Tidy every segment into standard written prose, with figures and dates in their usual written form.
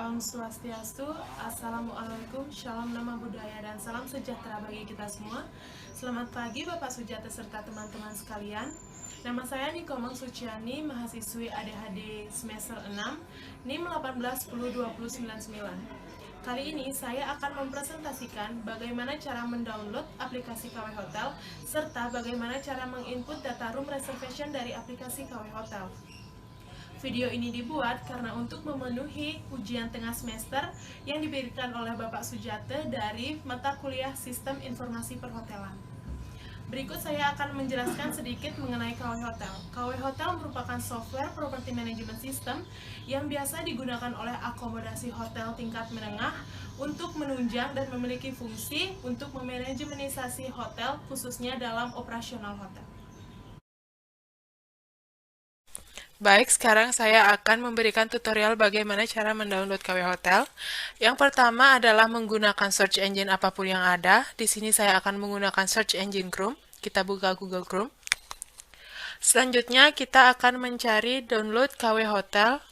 Om Swastiastu, Assalamualaikum, Shalom Nama Budaya dan salam sejahtera bagi kita semua. Selamat pagi Bapak Sujata serta teman-teman sekalian. Nama saya Nikomang Suciani, mahasiswi ADHD semester 6, NIM 1810299. Kali ini saya akan mempresentasikan bagaimana cara mendownload aplikasi KW Hotel serta bagaimana cara menginput data room reservation dari aplikasi KW Hotel. Video ini dibuat karena untuk memenuhi ujian tengah semester yang diberikan oleh Bapak Sujate dari mata kuliah Sistem Informasi Perhotelan. Berikut saya akan menjelaskan sedikit mengenai KW Hotel. KW Hotel merupakan software property management system yang biasa digunakan oleh akomodasi hotel tingkat menengah untuk menunjang dan memiliki fungsi untuk memanajemenisasi hotel khususnya dalam operasional hotel. Baik, sekarang saya akan memberikan tutorial bagaimana cara mendownload KW Hotel. Yang pertama adalah menggunakan search engine apapun yang ada. Di sini saya akan menggunakan search engine Chrome. Kita buka Google Chrome. Selanjutnya kita akan mencari download KW Hotel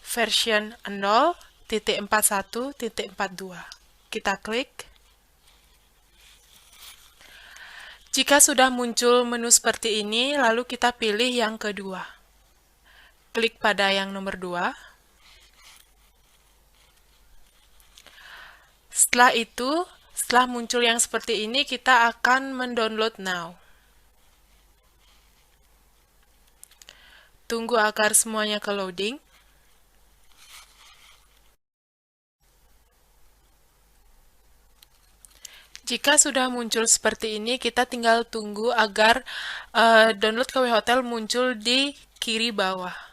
version 0.41.42. Kita klik. Jika sudah muncul menu seperti ini, lalu kita pilih yang kedua. Klik pada yang nomor 2. Setelah itu, setelah muncul yang seperti ini, kita akan mendownload now. Tunggu agar semuanya ke loading. Jika sudah muncul seperti ini, kita tinggal tunggu agar download KW Hotel muncul di kiri bawah.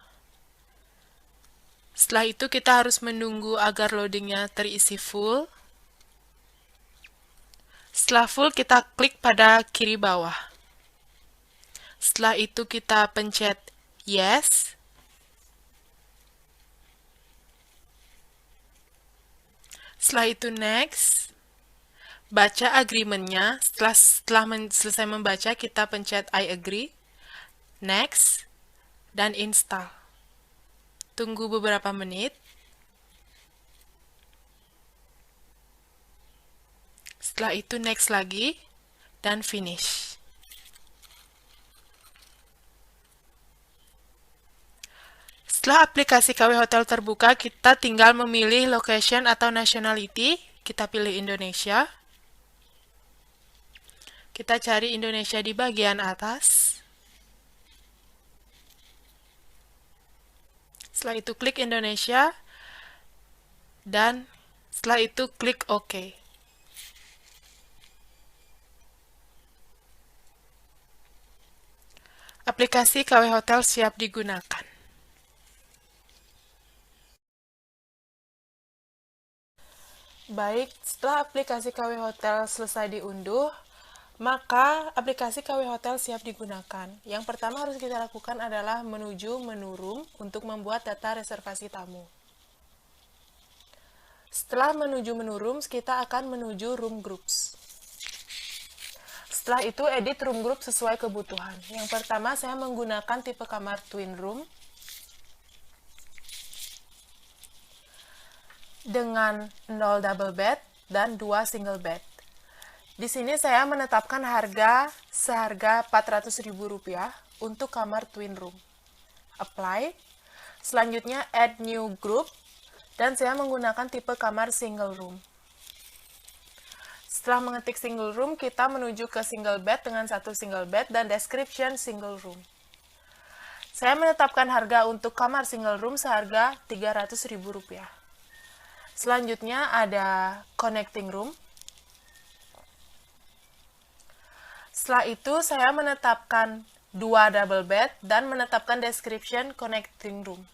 Setelah itu kita harus menunggu agar loadingnya terisi full. Setelah full kita klik pada kiri bawah. Setelah itu kita pencet yes. Setelah itu next. Baca agreement-nya. Setelah selesai membaca kita pencet I agree. Next. Dan install. Tunggu beberapa menit. Setelah itu next lagi dan finish. Setelah aplikasi KW Hotel terbuka, kita tinggal memilih location atau nationality. Kita pilih Indonesia. Kita cari Indonesia di bagian atas. Setelah itu klik Indonesia, dan setelah itu klik OK. Aplikasi KW Hotel siap digunakan. Baik, setelah aplikasi KW Hotel selesai diunduh, maka aplikasi KW Hotel siap digunakan. Yang pertama harus kita lakukan adalah menuju menu room untuk membuat data reservasi tamu. Setelah menuju menu rooms, kita akan menuju room groups. Setelah itu edit room group sesuai kebutuhan. Yang pertama saya menggunakan tipe kamar twin room dengan 0 double bed dan 2 single bed. Di sini saya menetapkan harga seharga Rp400.000 untuk kamar twin room. Apply. Selanjutnya add new group dan saya menggunakan tipe kamar single room. Setelah mengetik single room, kita menuju ke single bed dengan 1 single bed dan description single room. Saya menetapkan harga untuk kamar single room seharga Rp300.000. Selanjutnya ada connecting room. Setelah itu, saya menetapkan 2 double bed dan menetapkan description connecting room.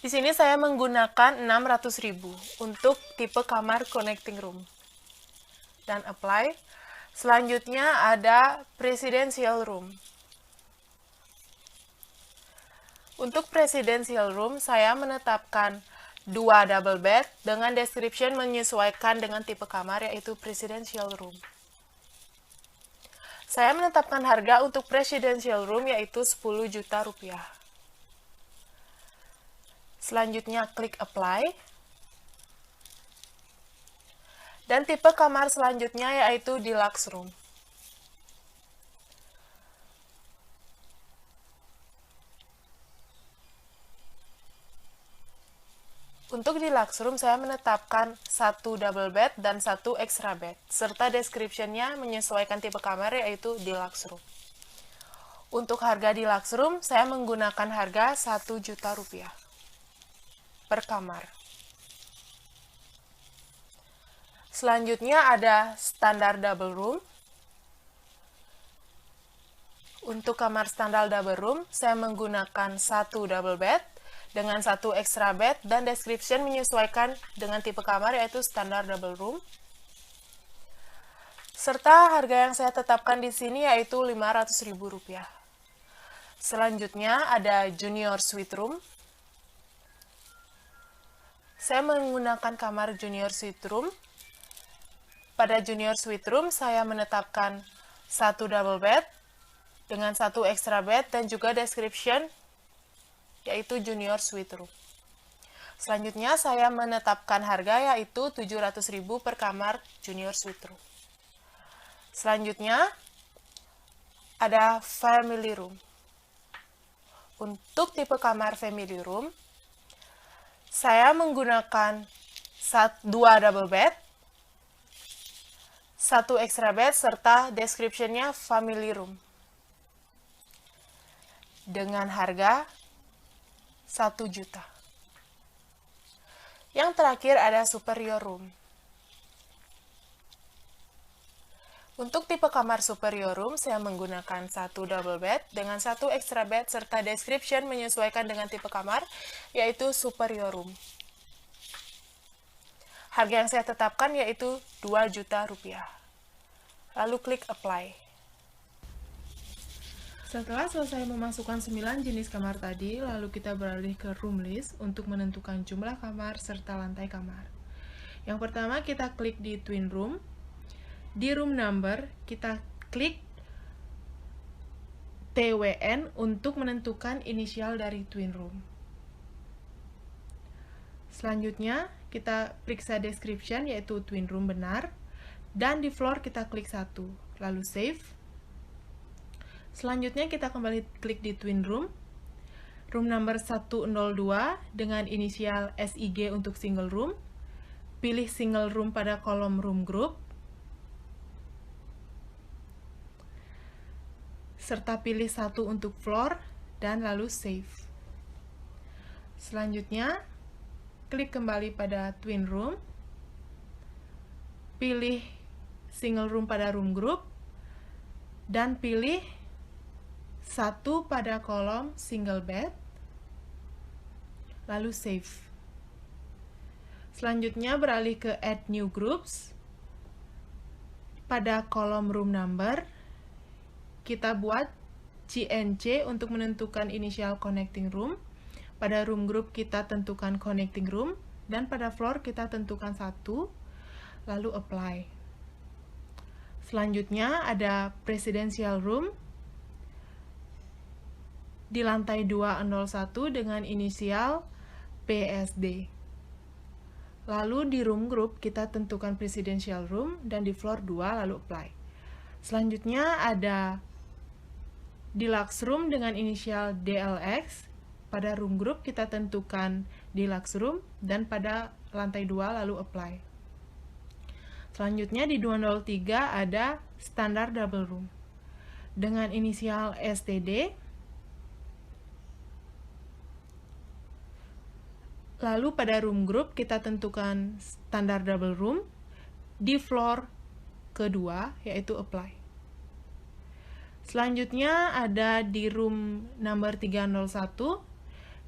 Di sini saya menggunakan Rp600.000 untuk tipe kamar connecting room. Dan apply. Selanjutnya ada presidential room. Untuk presidential room, saya menetapkan 2 double bed dengan description menyesuaikan dengan tipe kamar, yaitu presidential room. Saya menetapkan harga untuk presidential room yaitu Rp10 juta. Selanjutnya klik apply. Dan tipe kamar selanjutnya yaitu deluxe room. Untuk deluxe room saya menetapkan 1 double bed dan 1 extra bed, serta description-nya menyesuaikan tipe kamar yaitu deluxe room. Untuk harga deluxe room, saya menggunakan harga Rp1.000.000 per kamar. Selanjutnya ada standar double room. Untuk kamar standar double room, saya menggunakan 1 double bed dengan 1 extra bed dan description menyesuaikan dengan tipe kamar yaitu standar double room. Serta harga yang saya tetapkan di sini yaitu Rp500.000. Selanjutnya ada junior suite room. Saya menggunakan kamar junior suite room. Pada junior suite room saya menetapkan 1 double bed dengan 1 extra bed dan juga description yaitu junior suite room. Selanjutnya saya menetapkan harga yaitu Rp700.000 per kamar junior suite room. Selanjutnya ada family room. Untuk tipe kamar family room, saya menggunakan 2 double bed, 1 extra bed, serta description-nya family room. Dengan harga Rp1.000.000. Yang terakhir ada superior room. Untuk tipe kamar superior room, saya menggunakan 1 double bed dengan 1 extra bed serta description menyesuaikan dengan tipe kamar, yaitu superior room. Harga yang saya tetapkan yaitu Rp2.000.000. Lalu klik apply. Setelah selesai memasukkan 9 jenis kamar tadi, lalu kita beralih ke room list untuk menentukan jumlah kamar serta lantai kamar. Yang pertama kita klik di twin room. Di room number kita klik TWN untuk menentukan inisial dari twin room. Selanjutnya kita periksa description yaitu twin room benar, dan di floor kita klik 1, lalu save. Selanjutnya kita kembali klik di twin room. Room number 102 dengan inisial SIG untuk single room. Pilih single room pada kolom room group. Serta pilih 1 untuk floor dan lalu save. Selanjutnya, klik kembali pada twin room. Pilih single room pada room group dan pilih 1 pada kolom single bed, lalu save. Selanjutnya beralih ke add new groups. Pada kolom room number, kita buat CNC untuk menentukan initial connecting room. Pada room group kita tentukan connecting room, dan pada floor kita tentukan 1, lalu apply. Selanjutnya ada presidential room. Di lantai 201 dengan inisial PSD. Lalu di room group kita tentukan presidential room dan di floor 2 lalu apply. Selanjutnya ada deluxe room dengan inisial DLX. Pada room group kita tentukan deluxe room dan pada lantai 2 lalu apply. Selanjutnya di 203 ada standar double room dengan inisial STD. Lalu pada room group kita tentukan standar double room, di floor kedua yaitu apply. Selanjutnya ada di room number 301,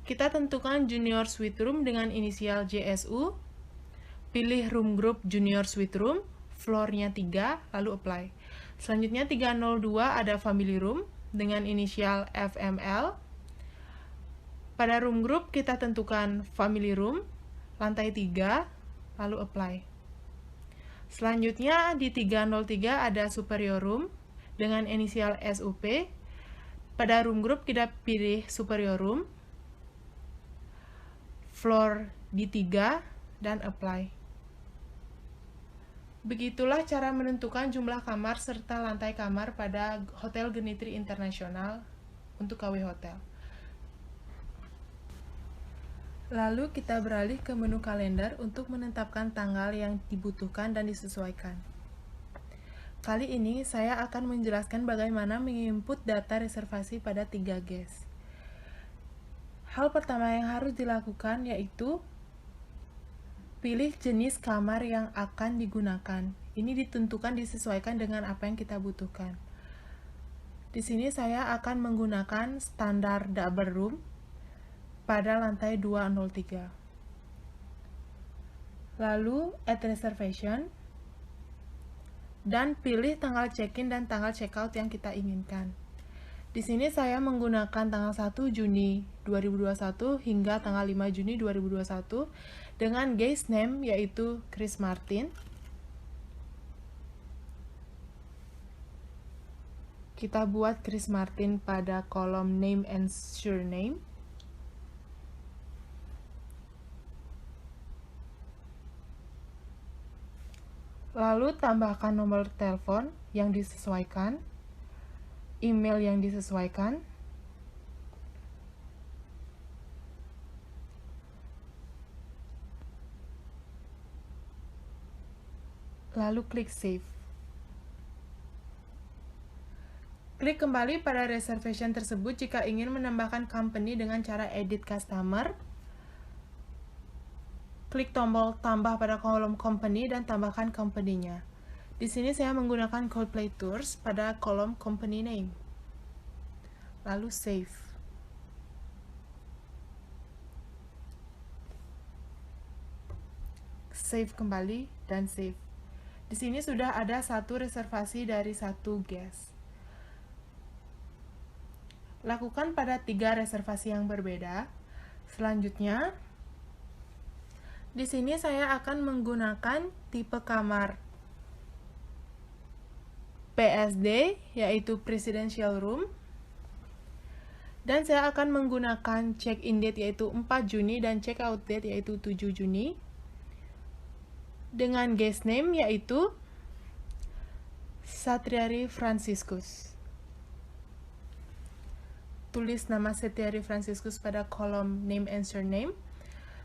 kita tentukan junior suite room dengan inisial JSU, pilih room group junior suite room, floornya 3, lalu apply. Selanjutnya 302 ada family room dengan inisial FML. Pada room group kita tentukan family room, lantai 3, lalu apply. Selanjutnya di 303 ada superior room dengan inisial SUP. Pada room group kita pilih superior room. floor di 3, dan apply. Begitulah cara menentukan jumlah kamar serta lantai kamar pada Hotel Genitri Internasional untuk KW Hotel. Lalu kita beralih ke menu kalender untuk menetapkan tanggal yang dibutuhkan dan disesuaikan. Kali ini saya akan menjelaskan bagaimana menginput data reservasi pada 3 guest. Hal pertama yang harus dilakukan yaitu pilih jenis kamar yang akan digunakan. Ini ditentukan disesuaikan dengan apa yang kita butuhkan. Di sini saya akan menggunakan standar double room pada lantai 203. Lalu add reservation dan pilih tanggal check-in dan tanggal check-out yang kita inginkan. Di sini saya menggunakan tanggal 1 Juni 2021 hingga tanggal 5 Juni 2021 dengan guest name yaitu Chris Martin. Kita buat Chris Martin pada kolom name and surname. Lalu tambahkan nomor telepon yang disesuaikan, email yang disesuaikan, lalu klik save. Klik kembali pada reservation tersebut jika ingin menambahkan company dengan cara edit customer. Klik tombol tambah pada kolom company dan tambahkan company-nya. Di sini saya menggunakan Coldplay Tours pada kolom company name. Lalu save. Save kembali dan save. Di sini sudah ada satu reservasi dari satu guest. Lakukan pada 3 reservasi yang berbeda. Selanjutnya, di sini saya akan menggunakan tipe kamar PSD, yaitu Presidential Room. Dan saya akan menggunakan check-in date yaitu 4 Juni dan check-out date yaitu 7 Juni. Dengan guest name yaitu Satriari Franciscus. Tulis nama Satriari Franciscus pada kolom name and surname,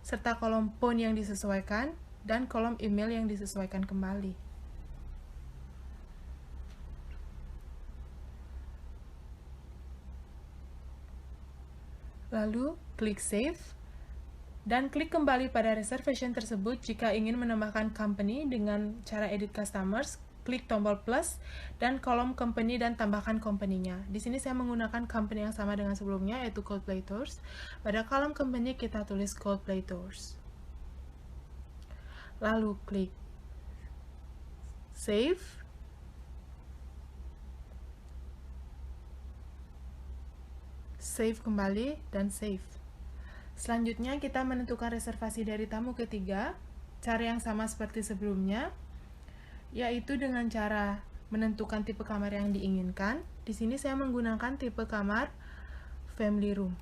serta kolom phone yang disesuaikan, dan kolom email yang disesuaikan kembali. Lalu, klik save, dan klik kembali pada reservation tersebut jika ingin menambahkan company dengan cara edit customers. Klik tombol plus dan kolom company dan tambahkan company-nya. Di sini saya menggunakan company yang sama dengan sebelumnya yaitu Coldplay Tours. Pada kolom company kita tulis Coldplay Tours. Lalu klik save. Save kembali dan save. Selanjutnya kita menentukan reservasi dari tamu ketiga. Cara yang sama seperti sebelumnya, yaitu dengan cara menentukan tipe kamar yang diinginkan. Di sini saya menggunakan tipe kamar family room.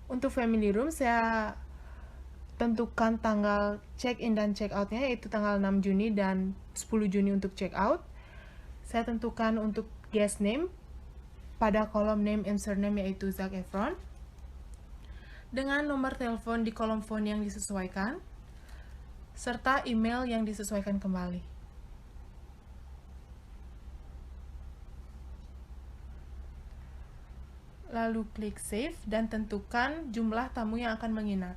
Untuk family room saya tentukan tanggal check-in dan check-out-nya yaitu tanggal 6 Juni dan 10 Juni untuk check-out. Saya tentukan untuk guest name pada kolom name and surname yaitu Zac Efron. Dengan nomor telepon di kolom phone yang disesuaikan, serta email yang disesuaikan kembali. Lalu klik save dan tentukan jumlah tamu yang akan menginap.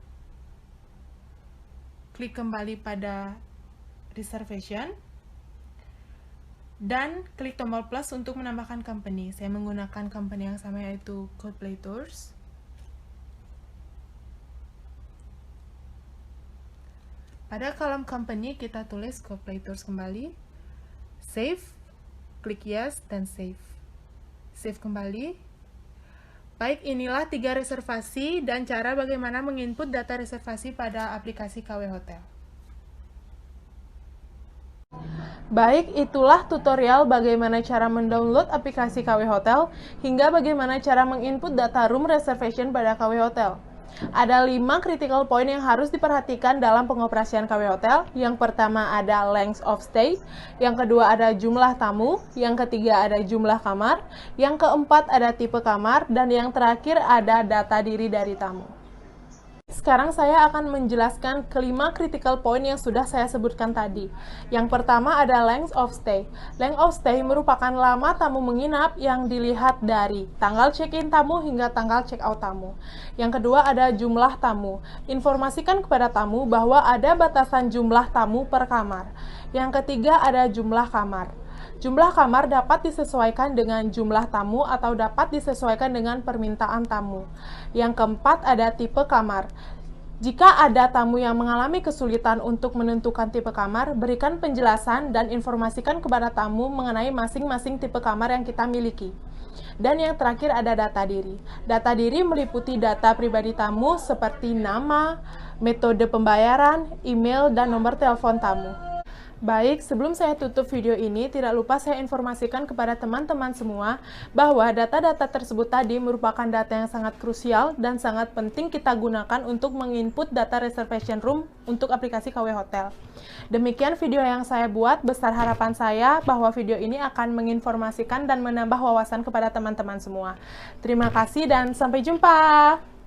Klik kembali pada reservation dan klik tombol plus untuk menambahkan company. Saya menggunakan company yang sama yaitu Coldplay Tours. Pada kolom company kita tulis Coldplay Tours kembali, save, klik yes, dan save. Save kembali. Baik, inilah 3 reservasi dan cara bagaimana menginput data reservasi pada aplikasi KW Hotel. Baik, itulah tutorial bagaimana cara mendownload aplikasi KW Hotel hingga bagaimana cara menginput data room reservation pada KW Hotel. Ada 5 critical point yang harus diperhatikan dalam pengoperasian KW Hotel. Yang pertama ada length of stay, yang kedua ada jumlah tamu, yang ketiga ada jumlah kamar, yang keempat ada tipe kamar, dan yang terakhir ada data diri dari tamu. Sekarang saya akan menjelaskan kelima critical point yang sudah saya sebutkan tadi. Yang pertama ada length of stay. Length of stay merupakan lama tamu menginap yang dilihat dari tanggal check-in tamu hingga tanggal check-out tamu. Yang kedua ada jumlah tamu. Informasikan kepada tamu bahwa ada batasan jumlah tamu per kamar. Yang ketiga ada jumlah kamar. Jumlah kamar dapat disesuaikan dengan jumlah tamu atau dapat disesuaikan dengan permintaan tamu. Yang keempat ada tipe kamar. Jika ada tamu yang mengalami kesulitan untuk menentukan tipe kamar, berikan penjelasan dan informasikan kepada tamu mengenai masing-masing tipe kamar yang kita miliki. Dan yang terakhir ada data diri. Data diri meliputi data pribadi tamu seperti nama, metode pembayaran, email, dan nomor telepon tamu. Baik, sebelum saya tutup video ini, tidak lupa saya informasikan kepada teman-teman semua bahwa data-data tersebut tadi merupakan data yang sangat krusial dan sangat penting kita gunakan untuk menginput data reservation room untuk aplikasi KW Hotel. Demikian video yang saya buat, besar harapan saya bahwa video ini akan menginformasikan dan menambah wawasan kepada teman-teman semua. Terima kasih dan sampai jumpa!